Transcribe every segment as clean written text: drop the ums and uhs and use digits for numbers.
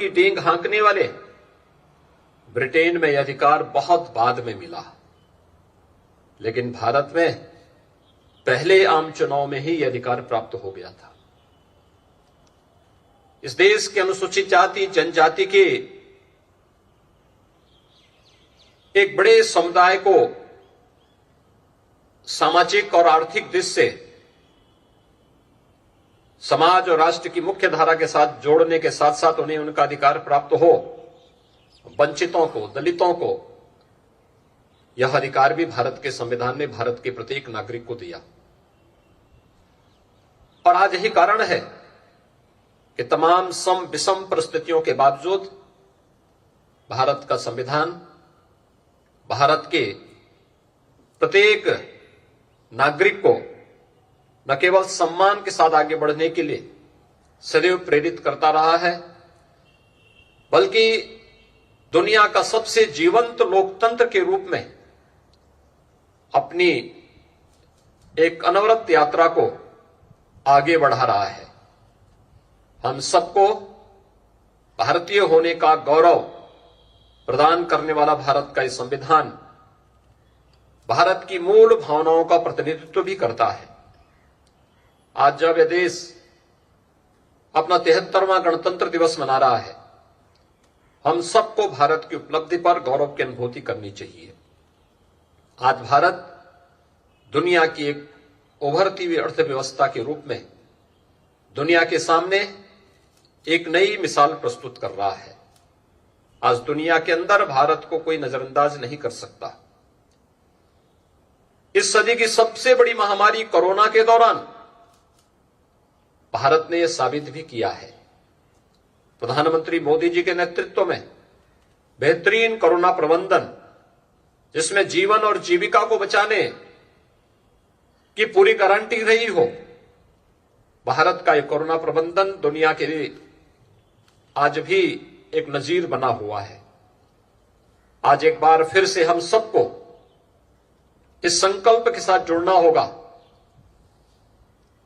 की डींग हाँकने वाले ब्रिटेन में यह अधिकार बहुत बाद में मिला, लेकिन भारत में पहले आम चुनाव में ही यह अधिकार प्राप्त हो गया था। इस देश के अनुसूचित जाति जनजाति के एक बड़े समुदाय को सामाजिक और आर्थिक दृष्टि से समाज और राष्ट्र की मुख्य धारा के साथ जोड़ने के साथ साथ उन्हें उनका अधिकार प्राप्त हो, वंचितों को, दलितों को, यह अधिकार भी भारत के संविधान ने भारत के प्रत्येक नागरिक को दिया। और आज यही कारण है कि तमाम सम विषम परिस्थितियों के बावजूद भारत का संविधान भारत के प्रत्येक नागरिक को न केवल सम्मान के साथ आगे बढ़ने के लिए सदैव प्रेरित करता रहा है, बल्कि दुनिया का सबसे जीवंत लोकतंत्र के रूप में अपनी एक अनवरत यात्रा को आगे बढ़ा रहा है। हम सबको भारतीय होने का गौरव प्रदान करने वाला भारत का यह संविधान भारत की मूल भावनाओं का प्रतिनिधित्व भी करता है। आज जब यह देश अपना 73वां गणतंत्र दिवस मना रहा है, हम सबको भारत की उपलब्धि पर गौरव की अनुभूति करनी चाहिए। आज भारत दुनिया की एक उभरती हुई अर्थव्यवस्था के रूप में दुनिया के सामने एक नई मिसाल प्रस्तुत कर रहा है। आज दुनिया के अंदर भारत को कोई नजरअंदाज नहीं कर सकता। इस सदी की सबसे बड़ी महामारी कोरोना के दौरान भारत ने यह साबित भी किया है। प्रधानमंत्री मोदी जी के नेतृत्व में बेहतरीन कोरोना प्रबंधन, जिसमें जीवन और जीविका को बचाने की पूरी गारंटी रही हो, भारत का यह कोरोना प्रबंधन दुनिया के लिए आज भी एक नजीर बना हुआ है। आज एक बार फिर से हम सबको इस संकल्प के साथ जुड़ना होगा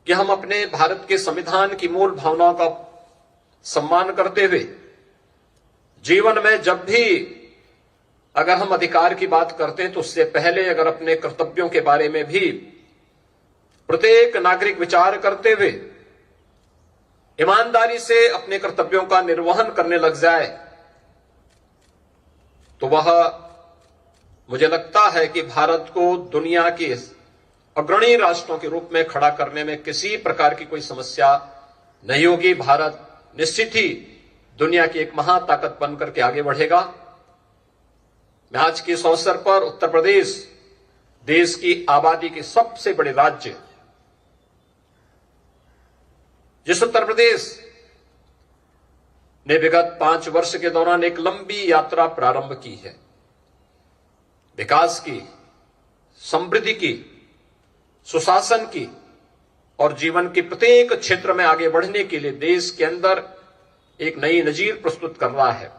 कि हम अपने भारत के संविधान की मूल भावनाओं का सम्मान करते हुए जीवन में जब भी अगर हम अधिकार की बात करते हैं तो उससे पहले अगर अपने कर्तव्यों के बारे में भी प्रत्येक नागरिक विचार करते हुए ईमानदारी से अपने कर्तव्यों का निर्वहन करने लग जाए, तो वह मुझे लगता है कि भारत को दुनिया के अग्रणी राष्ट्रों के रूप में खड़ा करने में किसी प्रकार की कोई समस्या नहीं होगी। भारत निश्चित ही दुनिया की एक महाताकत बनकर के आगे बढ़ेगा। मैं आज के इस अवसर पर उत्तर प्रदेश, देश की आबादी के सबसे बड़े राज्य, जिस उत्तर प्रदेश ने विगत 5 वर्ष के दौरान एक लंबी यात्रा प्रारंभ की है, विकास की, समृद्धि की, सुशासन की और जीवन के प्रत्येक क्षेत्र में आगे बढ़ने के लिए देश के अंदर एक नई नजीर प्रस्तुत कर रहा है।